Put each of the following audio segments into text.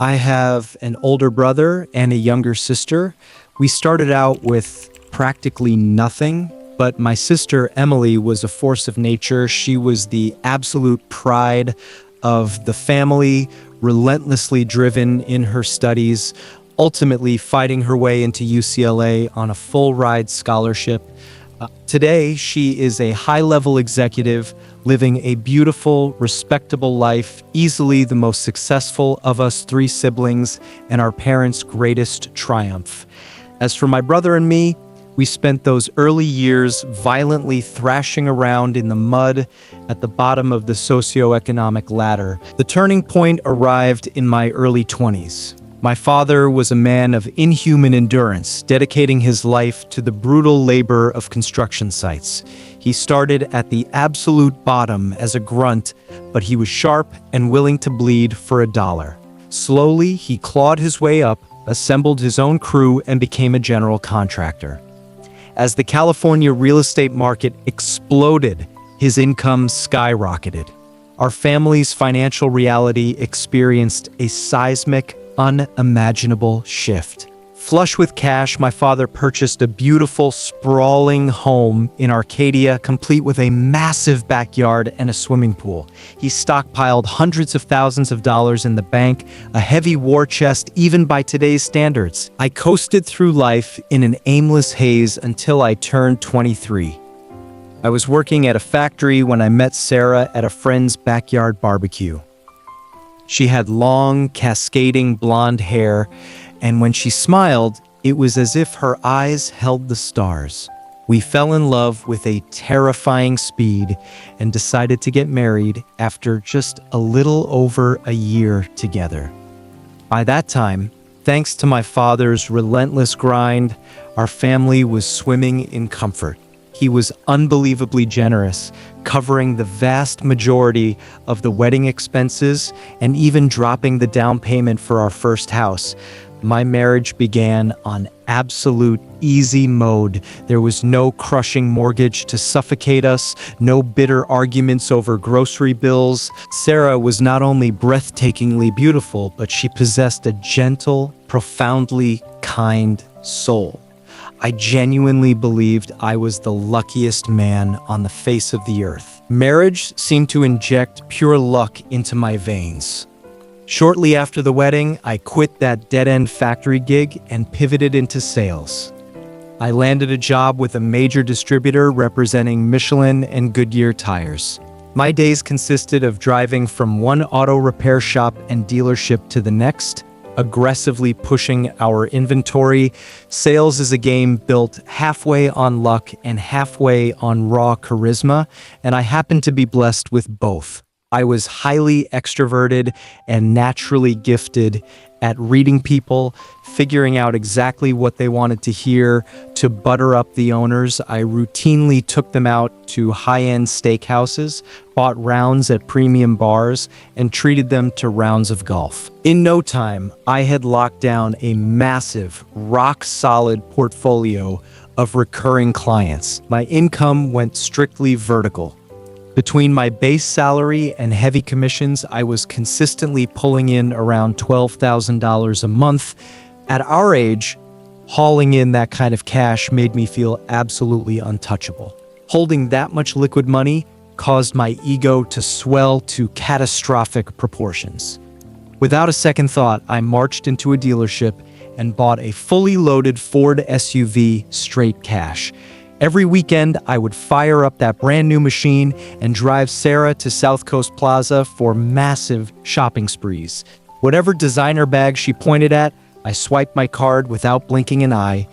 I have an older brother and a younger sister. We started out with practically nothing, but my sister Emily was a force of nature. She was the absolute pride of the family, relentlessly driven in her studies, ultimately fighting her way into UCLA on a full ride scholarship. Today, she is a high-level executive living a beautiful, respectable life, easily the most successful of us three siblings and our parents' greatest triumph. As for my brother and me, we spent those early years violently thrashing around in the mud at the bottom of the socioeconomic ladder. The turning point arrived in my early 20s. My father was a man of inhuman endurance, dedicating his life to the brutal labor of construction sites. He started at the absolute bottom as a grunt, but he was sharp and willing to bleed for $1. Slowly, he clawed his way up, assembled his own crew, and became a general contractor. As the California real estate market exploded, his income skyrocketed. Our family's financial reality experienced a seismic, unimaginable shift. Flush with cash, my father purchased a beautiful, sprawling home in Arcadia, complete with a massive backyard and a swimming pool. He stockpiled hundreds of thousands of dollars in the bank, a heavy war chest even by today's standards. I coasted through life in an aimless haze until I turned 23. I was working at a factory when I met Sarah at a friend's backyard barbecue. She had long, cascading blonde hair, and when she smiled, it was as if her eyes held the stars. We fell in love with a terrifying speed and decided to get married after just a little over a year together. By that time, thanks to my father's relentless grind, our family was swimming in comfort. He was unbelievably generous, covering the vast majority of the wedding expenses and even dropping the down payment for our first house. My marriage began on absolute easy mode. There was no crushing mortgage to suffocate us, no bitter arguments over grocery bills. Sarah was not only breathtakingly beautiful, but she possessed a gentle, profoundly kind soul. I genuinely believed I was the luckiest man on the face of the earth. Marriage seemed to inject pure luck into my veins. Shortly after the wedding, I quit that dead-end factory gig and pivoted into sales. I landed a job with a major distributor representing Michelin and Goodyear tires. My days consisted of driving from one auto repair shop and dealership to the next, aggressively pushing our inventory. Sales is a game built halfway on luck and halfway on raw charisma, and I happened to be blessed with both. I was highly extroverted and naturally gifted at reading people, figuring out exactly what they wanted to hear. To butter up the owners, I routinely took them out to high-end steakhouses, bought rounds at premium bars, and treated them to rounds of golf. In no time, I had locked down a massive, rock-solid portfolio of recurring clients. My income went strictly vertical. Between my base salary and heavy commissions, I was consistently pulling in around $12,000 a month. At our age, hauling in that kind of cash made me feel absolutely untouchable. Holding that much liquid money caused my ego to swell to catastrophic proportions. Without a second thought, I marched into a dealership and bought a fully loaded Ford SUV straight cash. Every weekend, I would fire up that brand new machine and drive Sarah to South Coast Plaza for massive shopping sprees. Whatever designer bag she pointed at, I swiped my card without blinking an eye.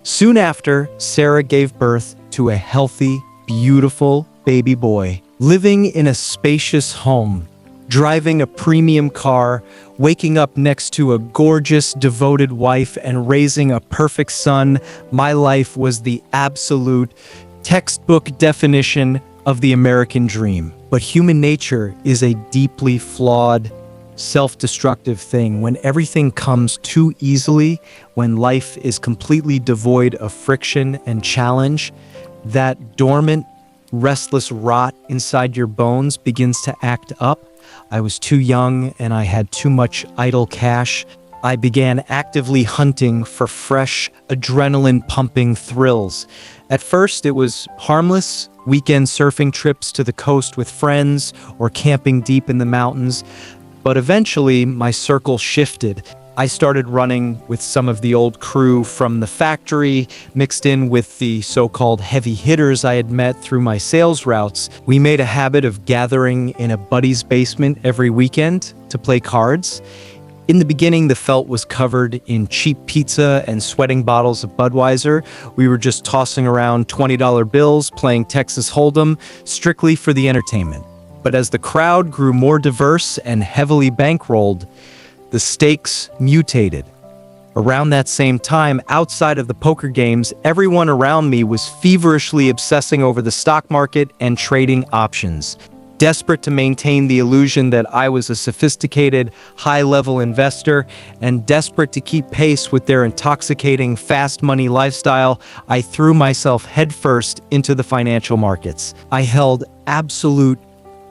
Soon after, Sarah gave birth to a healthy, beautiful baby boy. Living in a spacious home, driving a premium car, waking up next to a gorgeous, devoted wife, and raising a perfect son, my life was the absolute textbook definition of the American dream. But human nature is a deeply flawed, self-destructive thing. When everything comes too easily, when life is completely devoid of friction and challenge, that dormant, restless rot inside your bones begins to act up. I was too young and I had too much idle cash. I began actively hunting for fresh, adrenaline-pumping thrills. At first, it was harmless, weekend surfing trips to the coast with friends or camping deep in the mountains. But eventually, my circle shifted. I started running with some of the old crew from the factory, mixed in with the so-called heavy hitters I had met through my sales routes. We made a habit of gathering in a buddy's basement every weekend to play cards. In the beginning, the felt was covered in cheap pizza and sweating bottles of Budweiser. We were just tossing around $20 bills, playing Texas Hold'em, strictly for the entertainment. But as the crowd grew more diverse and heavily bankrolled, the stakes mutated. Around that same time, outside of the poker games, everyone around me was feverishly obsessing over the stock market and trading options. Desperate to maintain the illusion that I was a sophisticated, high-level investor, and desperate to keep pace with their intoxicating, fast-money lifestyle, I threw myself headfirst into the financial markets. I held absolute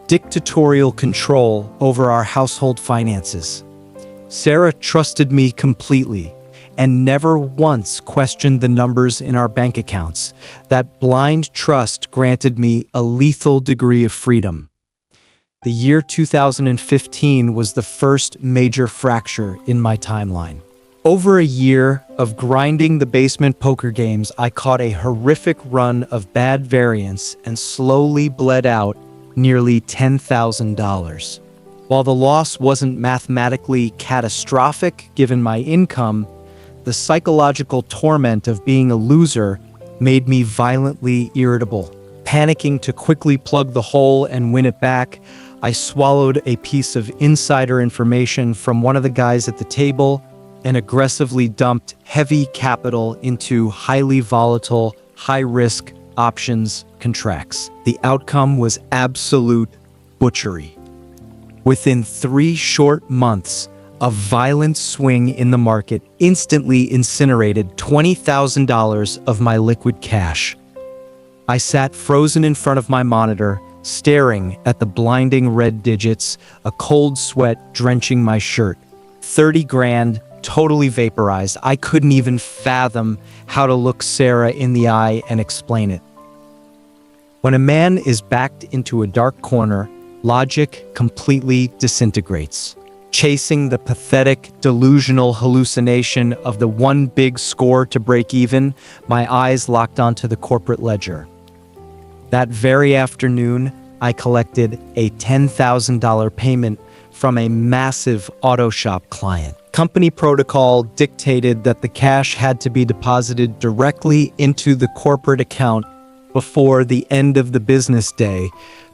dictatorial control over our household finances. Sarah trusted me completely and never once questioned the numbers in our bank accounts. That blind trust granted me a lethal degree of freedom. The year 2015 was the first major fracture in my timeline. Over a year of grinding the basement poker games, I caught a horrific run of bad variance and slowly bled out nearly $10,000. While the loss wasn't mathematically catastrophic given my income, the psychological torment of being a loser made me violently irritable. Panicking to quickly plug the hole and win it back, I swallowed a piece of insider information from one of the guys at the table and aggressively dumped heavy capital into highly volatile, high-risk options contracts. The outcome was absolute butchery. Within 3 short months, a violent swing in the market instantly incinerated $20,000 of my liquid cash. I sat frozen in front of my monitor, staring at the blinding red digits, a cold sweat drenching my shirt. 30 grand, totally vaporized. I couldn't even fathom how to look Sarah in the eye and explain it. When a man is backed into a dark corner, logic completely disintegrates. Chasing the pathetic, delusional hallucination of the one big score to break even, my eyes locked onto the corporate ledger. That very afternoon, I collected a $10,000 payment from a massive auto shop client. Company protocol dictated that the cash had to be deposited directly into the corporate account before the end of the business day,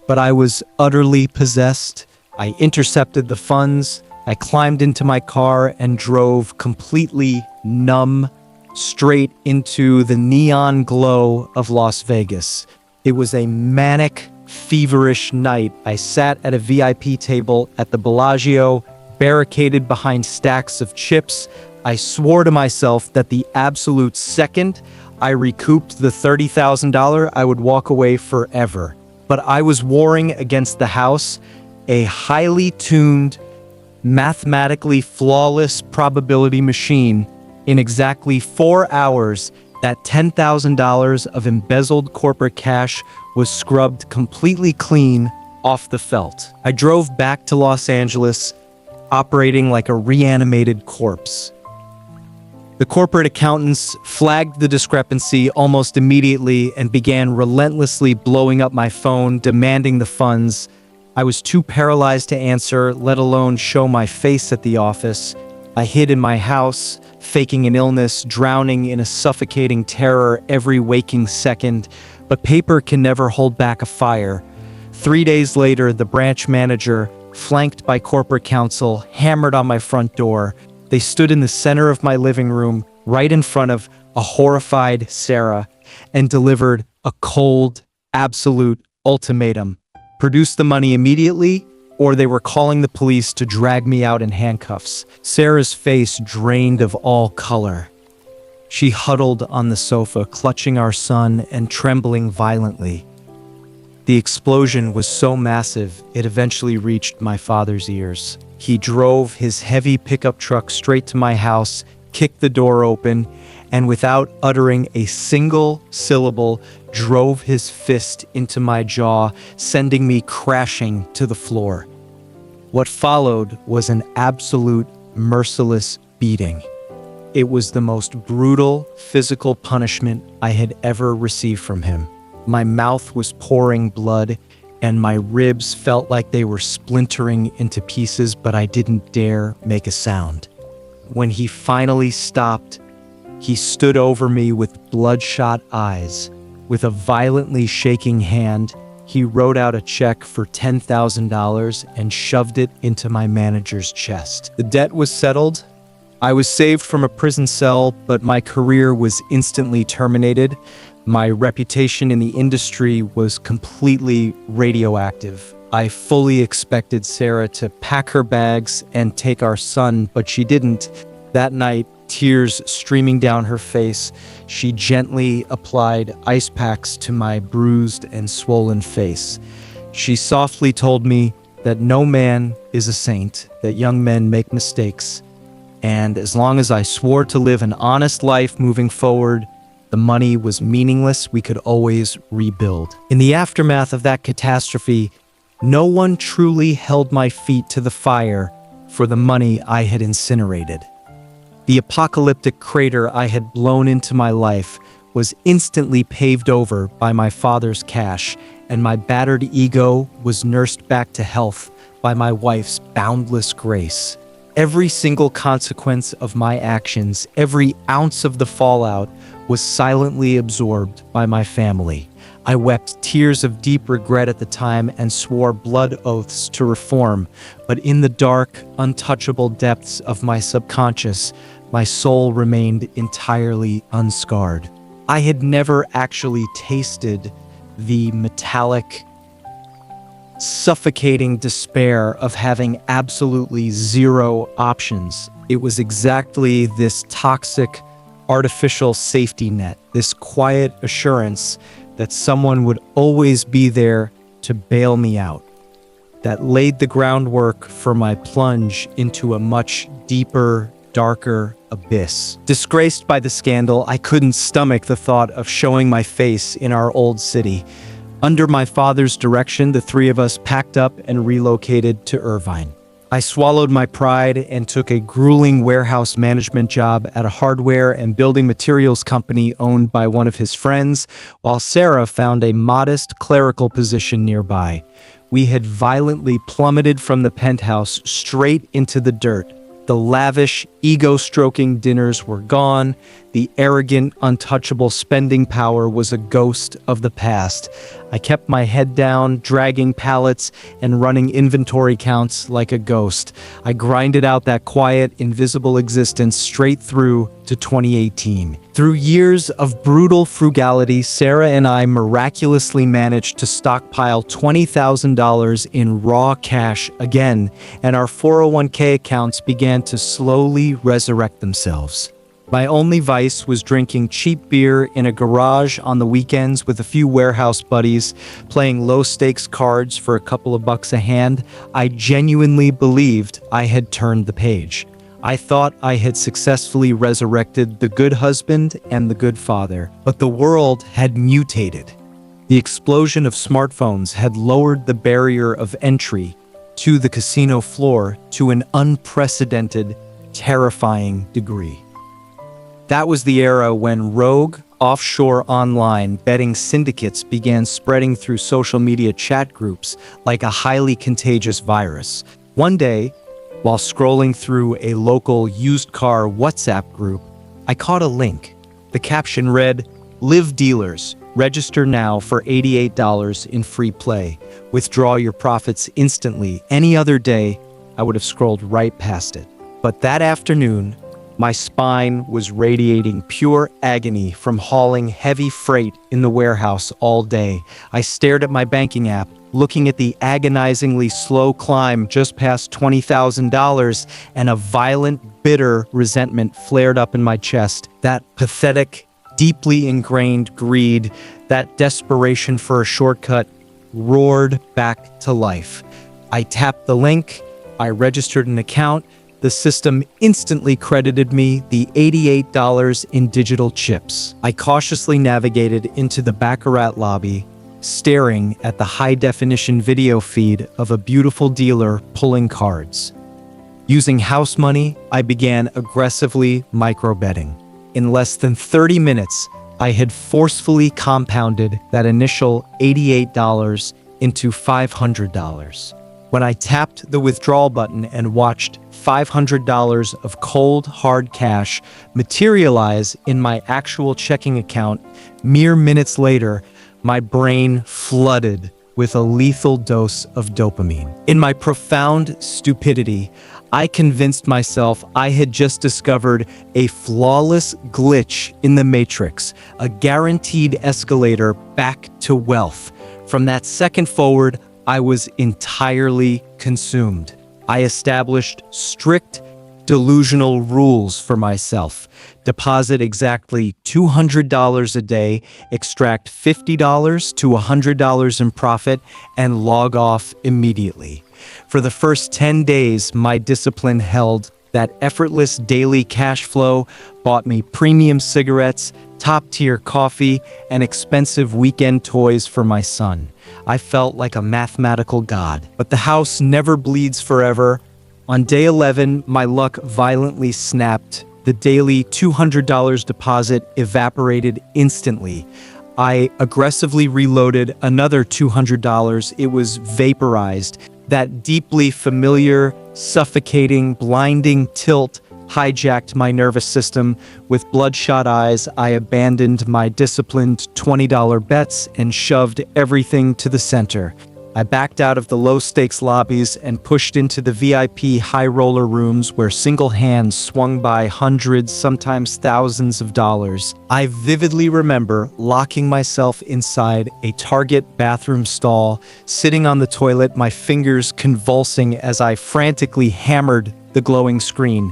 but I was utterly possessed. I intercepted the funds, I climbed into my car and drove completely numb straight into the neon glow of Las Vegas. It was a manic, feverish night. I sat at a VIP table at the Bellagio, barricaded behind stacks of chips. I swore to myself that the absolute second I recouped the $30,000, I would walk away forever. But I was warring against the house, a highly tuned, mathematically flawless probability machine. In exactly 4 hours, that $10,000 of embezzled corporate cash was scrubbed completely clean off the felt. I drove back to Los Angeles, operating like a reanimated corpse. The corporate accountants flagged the discrepancy almost immediately and began relentlessly blowing up my phone, demanding the funds. I was too paralyzed to answer, let alone show my face at the office. I hid in my house, faking an illness, drowning in a suffocating terror every waking second. But paper can never hold back a fire. 3 days later, the branch manager, flanked by corporate counsel, hammered on my front door. They stood in the center of my living room, right in front of a horrified Sarah, and delivered a cold, absolute ultimatum. Produce the money immediately, or they were calling the police to drag me out in handcuffs. Sarah's face drained of all color. She huddled on the sofa, clutching our son and trembling violently. The explosion was so massive, it eventually reached my father's ears. He drove his heavy pickup truck straight to my house, kicked the door open, and without uttering a single syllable, drove his fist into my jaw, sending me crashing to the floor. What followed was an absolute merciless beating. It was the most brutal physical punishment I had ever received from him. My mouth was pouring blood, and my ribs felt like they were splintering into pieces, but I didn't dare make a sound. When he finally stopped, he stood over me with bloodshot eyes. With a violently shaking hand, he wrote out a check for $10,000 and shoved it into my manager's chest. The debt was settled. I was saved from a prison cell, but my career was instantly terminated. My reputation in the industry was completely radioactive. I fully expected Sarah to pack her bags and take our son, but she didn't. That night, tears streaming down her face, she gently applied ice packs to my bruised and swollen face. She softly told me that no man is a saint, that young men make mistakes, and as long as I swore to live an honest life moving forward, the money was meaningless. We could always rebuild. In the aftermath of that catastrophe, no one truly held my feet to the fire for the money I had incinerated. The apocalyptic crater I had blown into my life was instantly paved over by my father's cash, and my battered ego was nursed back to health by my wife's boundless grace. Every single consequence of my actions, every ounce of the fallout, was silently absorbed by my family. I wept tears of deep regret at the time and swore blood oaths to reform, but in the dark, untouchable depths of my subconscious, my soul remained entirely unscarred. I had never actually tasted the metallic, suffocating despair of having absolutely zero options. It was exactly this toxic, artificial safety net, this quiet assurance that someone would always be there to bail me out, that laid the groundwork for my plunge into a much deeper, darker abyss. Disgraced by the scandal, I couldn't stomach the thought of showing my face in our old city. Under my father's direction, the three of us packed up and relocated to Irvine. I swallowed my pride and took a grueling warehouse management job at a hardware and building materials company owned by one of his friends, while Sarah found a modest clerical position nearby. We had violently plummeted from the penthouse straight into the dirt. The lavish, ego-stroking dinners were gone. The arrogant, untouchable spending power was a ghost of the past. I kept my head down, dragging pallets and running inventory counts like a ghost. I grinded out that quiet, invisible existence straight through to 2018. Through years of brutal frugality, Sarah and I miraculously managed to stockpile $20,000 in raw cash again, and our 401k accounts began to slowly resurrect themselves. My only vice was drinking cheap beer in a garage on the weekends with a few warehouse buddies, playing low-stakes cards for a couple of bucks a hand. I genuinely believed I had turned the page. I thought I had successfully resurrected the good husband and the good father, but the world had mutated. The explosion of smartphones had lowered the barrier of entry to the casino floor to an unprecedented, terrifying degree. That was the era when rogue, offshore online betting syndicates began spreading through social media chat groups like a highly contagious virus. One day, while scrolling through a local used car WhatsApp group, I caught a link. The caption read, "Live dealers, register now for $88 in free play. Withdraw your profits instantly." Any other day, I would have scrolled right past it. But that afternoon, my spine was radiating pure agony from hauling heavy freight in the warehouse all day. I stared at my banking app, looking at the agonizingly slow climb just past $20,000, and a violent, bitter resentment flared up in my chest. That pathetic, deeply ingrained greed, that desperation for a shortcut, roared back to life. I tapped the link, I registered an account, the system instantly credited me the $88 in digital chips. I cautiously navigated into the Baccarat lobby, staring at the high-definition video feed of a beautiful dealer pulling cards. Using house money, I began aggressively micro-betting. In less than 30 minutes, I had forcefully compounded that initial $88 into $500. When I tapped the withdrawal button and watched $500 of cold, hard cash materialize in my actual checking account, mere minutes later, my brain flooded with a lethal dose of dopamine. In my profound stupidity, I convinced myself I had just discovered a flawless glitch in the matrix, a guaranteed escalator back to wealth. From that second forward, I was entirely consumed. I established strict, delusional rules for myself. Deposit exactly $200 a day, extract $50 to $100 in profit, and log off immediately. For the first 10 days, my discipline held. That effortless daily cash flow bought me premium cigarettes, top-tier coffee, and expensive weekend toys for my son. I felt like a mathematical god. But the house never bleeds forever. On day 11, my luck violently snapped. The daily $200 deposit evaporated instantly. I aggressively reloaded another $200. It was vaporized. That deeply familiar, suffocating, blinding tilt hijacked my nervous system. With bloodshot eyes, I abandoned my disciplined $20 bets and shoved everything to the center. I backed out of the low-stakes lobbies and pushed into the VIP high-roller rooms where single hands swung by hundreds, sometimes thousands of dollars. I vividly remember locking myself inside a Target bathroom stall, sitting on the toilet, my fingers convulsing as I frantically hammered the glowing screen.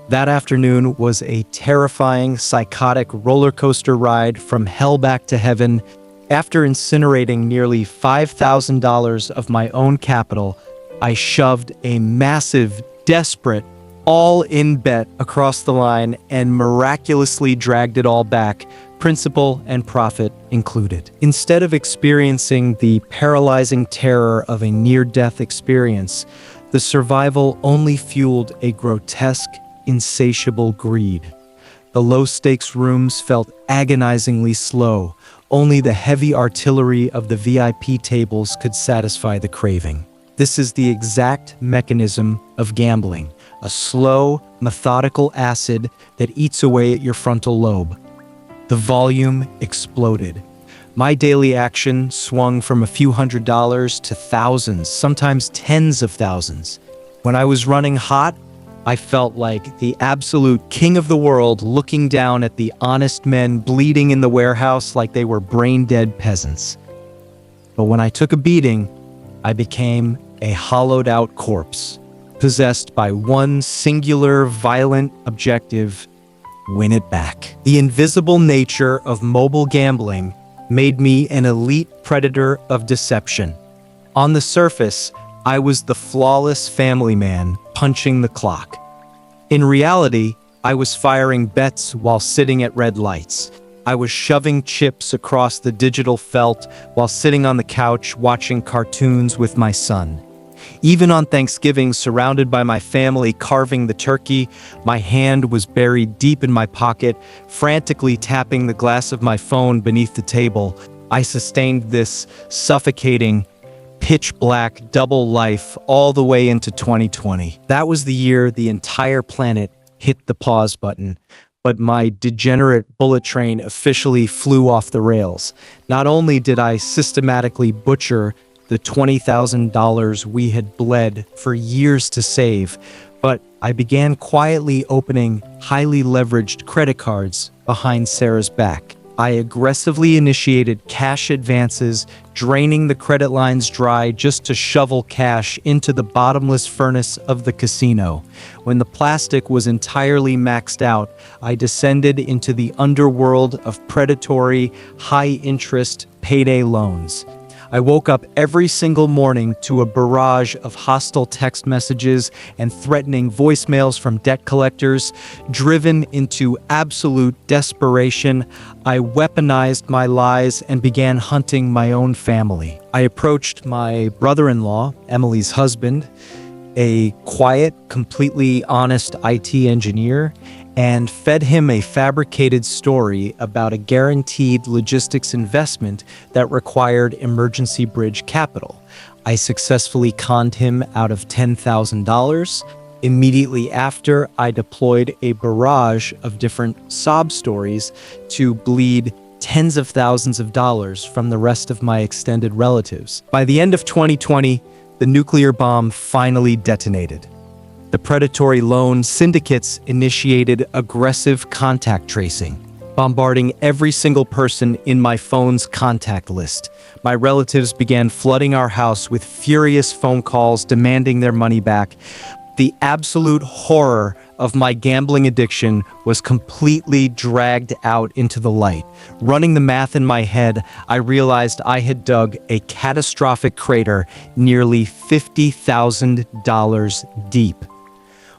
That afternoon was a terrifying, psychotic roller coaster ride from hell back to heaven. After incinerating nearly $5,000 of my own capital, I shoved a massive, desperate, all-in bet across the line and miraculously dragged it all back, principal and profit included. Instead of experiencing the paralyzing terror of a near-death experience, the survival only fueled a grotesque, insatiable greed. The low-stakes rooms felt agonizingly slow. Only the heavy artillery of the VIP tables could satisfy the craving. This is the exact mechanism of gambling, a slow, methodical acid that eats away at your frontal lobe. The volume exploded. My daily action swung from a few $100s to thousands, sometimes tens of thousands. When I was running hot, I felt like the absolute king of the world looking down at the honest men bleeding in the warehouse like they were brain-dead peasants. But when I took a beating, I became a hollowed-out corpse, possessed by one singular, violent objective: win it back. The invisible nature of mobile gambling made me an elite predator of deception. On the surface, I was the flawless family man punching the clock. In reality, I was firing bets while sitting at red lights. I was shoving chips across the digital felt while sitting on the couch watching cartoons with my son. Even on Thanksgiving, surrounded by my family carving the turkey, my hand was buried deep in my pocket, frantically tapping the glass of my phone beneath the table. I sustained this suffocating, pitch-black double life all the way into 2020. That was the year the entire planet hit the pause button, but my degenerate bullet train officially flew off the rails. Not only did I systematically butcher the $20,000 we had bled for years to save, but I began quietly opening highly leveraged credit cards behind Sarah's back. I aggressively initiated cash advances, draining the credit lines dry just to shovel cash into the bottomless furnace of the casino. When the plastic was entirely maxed out, I descended into the underworld of predatory, high-interest payday loans. I woke up every single morning to a barrage of hostile text messages and threatening voicemails from debt collectors. Driven into absolute desperation, I weaponized my lies and began hunting my own family. I approached my brother-in-law, Emily's husband, a quiet, completely honest IT engineer, and fed him a fabricated story about a guaranteed logistics investment that required emergency bridge capital. I successfully conned him out of $10,000. Immediately after, I deployed a barrage of different sob stories to bleed tens of thousands of dollars from the rest of my extended relatives. By the end of 2020, the nuclear bomb finally detonated. The predatory loan syndicates initiated aggressive contact tracing, bombarding every single person in my phone's contact list. My relatives began flooding our house with furious phone calls demanding their money back. The absolute horror of my gambling addiction was completely dragged out into the light. Running the math in my head, I realized I had dug a catastrophic crater nearly $50,000 deep.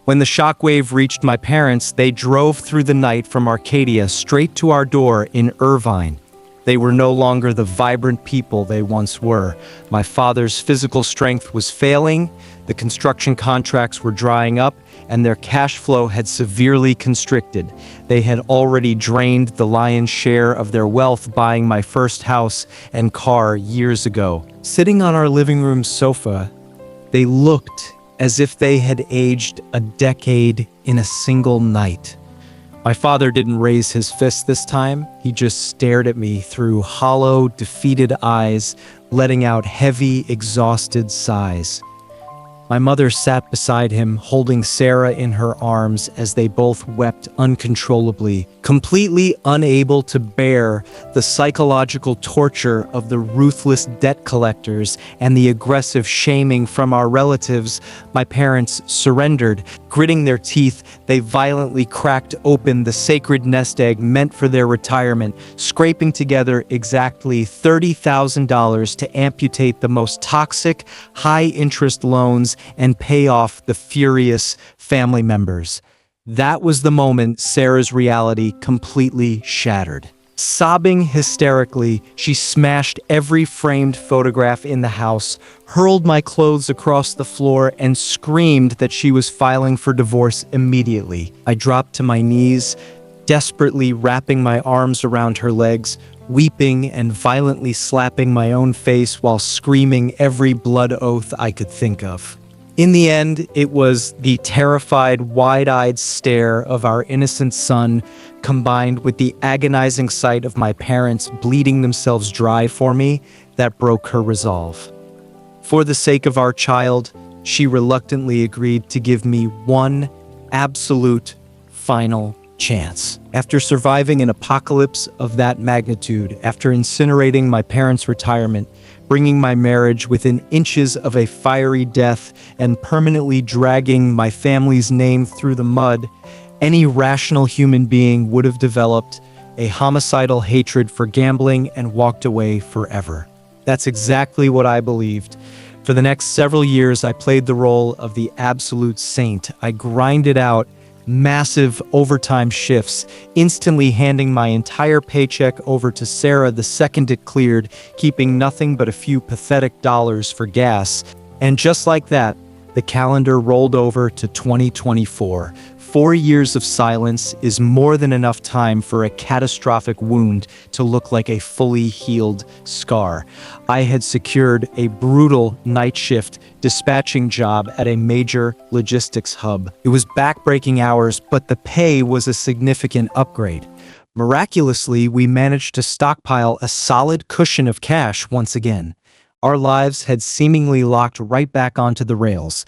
When the shockwave reached my parents, they drove through the night from Arcadia straight to our door in Irvine. They were no longer the vibrant people they once were. My father's physical strength was failing, the construction contracts were drying up, and their cash flow had severely constricted. They had already drained the lion's share of their wealth buying my first house and car years ago. Sitting on our living room sofa, they looked as if they had aged a decade in a single night. My father didn't raise his fist this time. He just stared at me through hollow, defeated eyes, letting out heavy, exhausted sighs. My mother sat beside him, holding Sarah in her arms as they both wept uncontrollably, completely unable to bear the psychological torture of the ruthless debt collectors and the aggressive shaming from our relatives. My parents surrendered. Gritting their teeth, they violently cracked open the sacred nest egg meant for their retirement, scraping together exactly $30,000 to amputate the most toxic, high-interest loans and pay off the furious family members. That was the moment Sarah's reality completely shattered. Sobbing hysterically, she smashed every framed photograph in the house, hurled my clothes across the floor, and screamed that she was filing for divorce immediately. I dropped to my knees, desperately wrapping my arms around her legs, weeping and violently slapping my own face while screaming every blood oath I could think of. In the end, it was the terrified, wide-eyed stare of our innocent son, combined with the agonizing sight of my parents bleeding themselves dry for me, that broke her resolve. For the sake of our child, she reluctantly agreed to give me one absolute final chance. After surviving an apocalypse of that magnitude, after incinerating my parents' retirement, bringing my marriage within inches of a fiery death, and permanently dragging my family's name through the mud, any rational human being would have developed a homicidal hatred for gambling and walked away forever. That's exactly what I believed. For the next several years, I played the role of the absolute saint. I grinded out massive overtime shifts, instantly handing my entire paycheck over to Sarah the second it cleared, keeping nothing but a few pathetic dollars for gas. And just like that, the calendar rolled over to 2024. 4 years of silence is more than enough time for a catastrophic wound to look like a fully healed scar. I had secured a brutal night shift dispatching job at a major logistics hub. It was backbreaking hours, but the pay was a significant upgrade. Miraculously, we managed to stockpile a solid cushion of cash once again. Our lives had seemingly locked right back onto the rails.